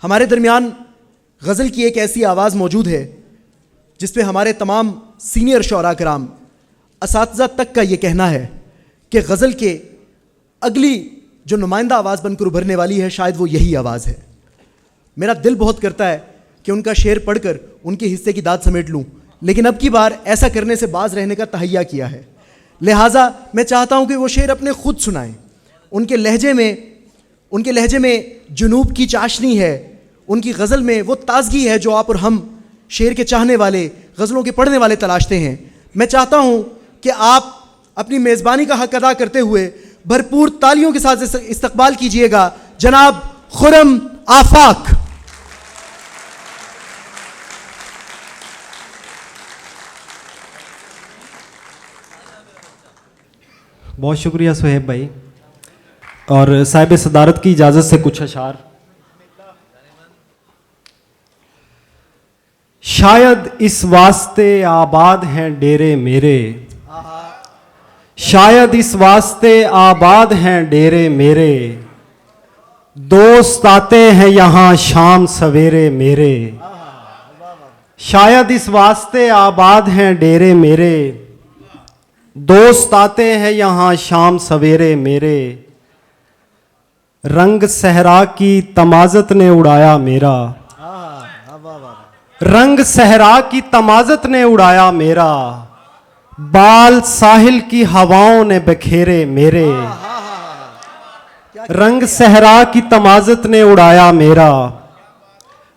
हमारे दरमियान गज़ल की एक ऐसी आवाज़ मौजूद है जिस पे हमारे तमाम सीनियर शौरा कराम, असातिज़ा तक का ये कहना है कि गज़ल के अगली जो नुमाइंदा आवाज़ बनकर उभरने वाली है शायद वो यही आवाज़ है। मेरा दिल बहुत करता है कि उनका शेर पढ़कर उनके हिस्से की दाद समेट लूँ, लेकिन अब की बार ऐसा करने से बाज रहने का तहैया किया है। लिहाजा मैं चाहता हूँ कि वो शेर अपने खुद सुनाएं। उनके लहजे में जुनूब की चाशनी है, उनकी गज़ल में वो ताजगी है जो आप और हम शेर के चाहने वाले, गज़लों के पढ़ने वाले तलाशते हैं। मैं चाहता हूँ कि आप अपनी मेज़बानी का हक अदा करते हुए भरपूर तालियों के साथ इस्तकबाल कीजिएगा जनाब खुर्रम आफाक। बहुत शुक्रिया सुहेब भाई। और साहिब सदारत की इजाज़त से कुछ अशार। शायद इस वास्ते आबाद हैं डेरे मेरे, शायद इस वास्ते आबाद हैं डेरे मेरे, दोस्त आते हैं यहाँ शाम सवेरे मेरे। शायद इस वास्ते आबाद हैं डेरे मेरे, दोस्त आते हैं यहाँ शाम सवेरे मेरे। रंग सहरा की तमाज़त ने उड़ाया मेरा, रंग सहरा की तमाज़त ने उड़ाया मेरा, बाल साहिल की हवाओं ने बखेरे मेरे। रंग सहरा की तमाज़त ने उड़ाया मेरा,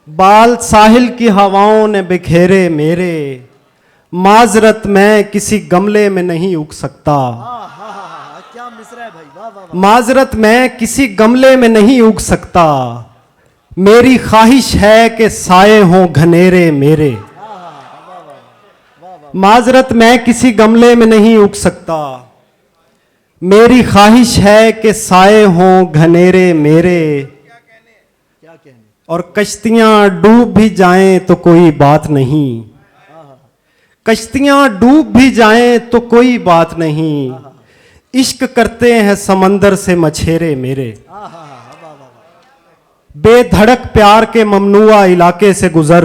बाल साहिल की हवाओं ने बिखेरे मेरे। माजरत मैं किसी गमले में नहीं उग सकता, क्या मिसरा है भाई, वाह वाह। माजरत मैं किसी गमले में नहीं उग सकता, मेरी ख्वाहिश है कि साए हों घनेरे मेरे। माजरत मैं किसी गमले में नहीं उग सकता, मेरी ख्वाहिश है कि साए हों घनेरे मेरे। क्या कहने। और कश्तियां डूब भी जाएं तो कोई बात नहीं, कश्तियां डूब भी जाएं तो कोई बात नहीं, इश्क करते हैं समंदर से मछेरे मेरे। बेधड़क प्यार के ममनुआ इलाके से गुजर,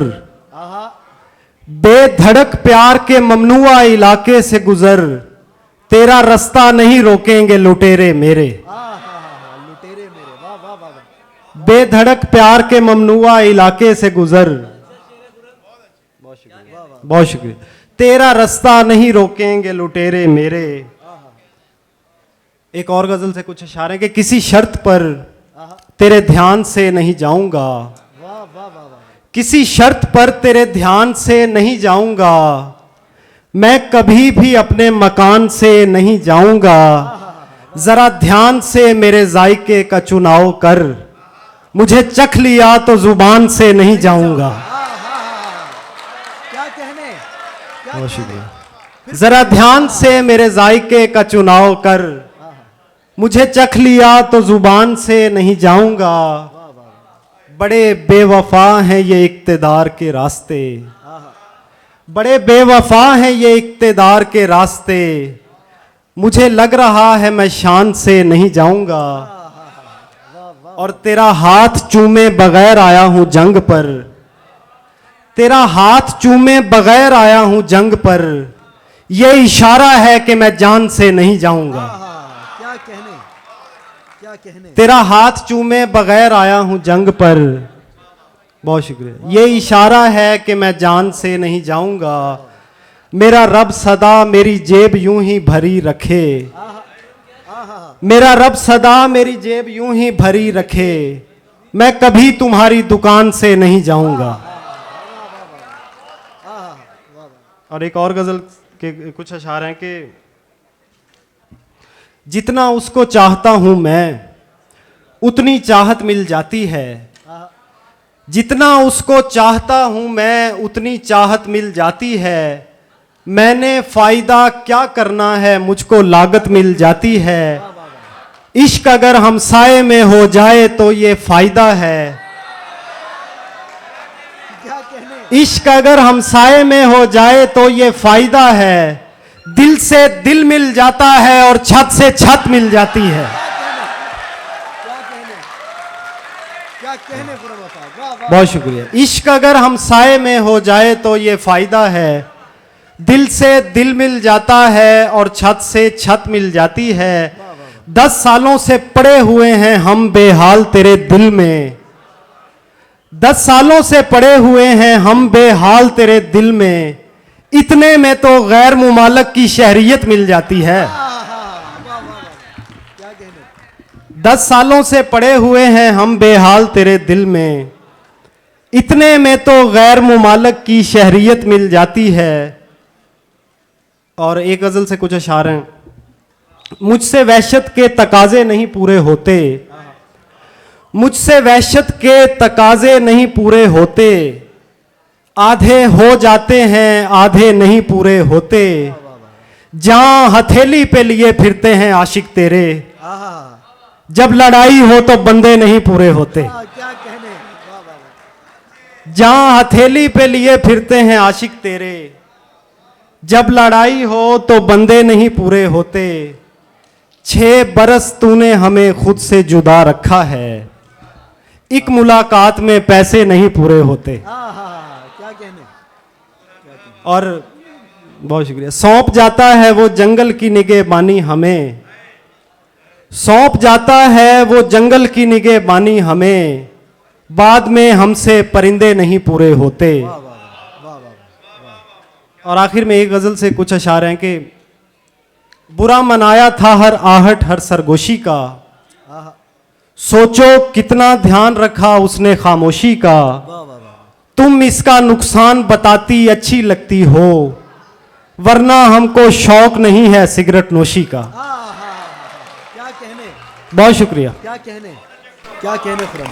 बेधड़क प्यार के ममनुआ इलाके से गुजर, तेरा रास्ता नहीं रोकेंगे लुटेरे मेरे। लुटेरे मेरे, वाह वाह वाह। बेधड़क प्यार के ममनुआ इलाके से गुजर, बहुत शुक्रिया, तेरा रास्ता नहीं रोकेंगे लुटेरे मेरे। एक और गजल से कुछ इशारे कि किसी शर्त पर तेरे ध्यान से नहीं जाऊंगा, किसी शर्त पर तेरे ध्यान से नहीं जाऊंगा, मैं कभी भी अपने मकान से नहीं जाऊंगा, जरा ध्यान से मेरे जायके का चुनाव कर, मुझे चख लिया तो जुबान से नहीं जाऊंगा। क्या कहने, बहुत शुक्रिया। जरा ध्यान से मेरे जायके का चुनाव कर, मुझे चख लिया तो जुबान से नहीं जाऊंगा। बड़े बेवफा हैं ये इक्तदार के रास्ते, बड़े बेवफा हैं ये इक्तदार के रास्ते, मुझे लग रहा है मैं शान से नहीं जाऊंगा। और तेरा हाथ चूमे बगैर आया हूं जंग पर, तेरा हाथ चूमे बगैर आया हूं जंग पर, ये इशारा है कि मैं जान से नहीं जाऊंगा। क्या कहने, क्या कहने। तेरा हाथ चूमे बगैर आया हूं जंग पर, बहुत शुक्रिया, ये इशारा है कि मैं जान से नहीं जाऊंगा। मेरा रब सदा मेरी जेब यूं ही भरी रखे, मेरा रब सदा मेरी जेब यूं ही भरी रखे, मैं कभी तुम्हारी दुकान से नहीं जाऊंगा। और एक और गजल के कुछ अशार हैं कि जितना उसको चाहता हूं मैं उतनी चाहत मिल जाती है, जितना उसको चाहता हूं मैं उतनी चाहत मिल जाती है, मैंने फायदा क्या करना है मुझको लागत मिल जाती है। इश्क अगर हमसाए में हो जाए तो ये फायदा है, इश्क अगर हमसाए में हो जाए तो ये फायदा है, दिल से दिल मिल जाता है और छत से छत मिल जाती है। क्या कहने, क्या कहने। बहुत शुक्रिया। इश्क अगर हम साए में हो जाए तो ये फायदा है, दिल से दिल मिल जाता है और छत से छत मिल जाती है। 10 सालों से पड़े हुए हैं हम बेहाल तेरे दिल में, 10 सालों से पड़े हुए हैं हम बेहाल तेरे दिल में, इतने में तो गैर मुमालक की शहरियत मिल जाती है। 10 सालों से पड़े हुए हैं हम बेहाल तेरे दिल में, इतने में तो गैर मुमालक की शहरियत मिल जाती है। और एक गजल से कुछ अशार हैं। मुझसे वहशत के तकाजे नहीं पूरे होते, मुझसे वहशत के तकाजे नहीं पूरे होते, आधे हो जाते हैं आधे नहीं पूरे होते, जहां हथेली पे लिए फिरते हैं आशिक तेरे, जब लड़ाई हो तो बंदे नहीं पूरे होते। क्या कहने, जहां हथेली पे लिए फिरते हैं आशिक तेरे, जब लड़ाई हो तो बंदे नहीं पूरे होते, 6 बरस तूने हमें खुद से जुदा रखा है, एक मुलाकात में पैसे नहीं पूरे होते। क्या कहने। और बहुत शुक्रिया। सौंप जाता है वो जंगल की निगहबानी हमें, सौंप जाता है वो जंगल की निगहबानी हमें, बाद में हमसे परिंदे नहीं पूरे होते। और आखिर में एक गजल से कुछ अशार हैं कि बुरा मनाया था हर आहट हर सरगोशी का, सोचो कितना ध्यान रखा उसने खामोशी का, तुम इसका नुकसान बताती अच्छी लगती हो, वरना हमको शौक नहीं है सिगरेट नोशी का। क्या कहने, बहुत शुक्रिया। क्या कहने, क्या कहने खुदा।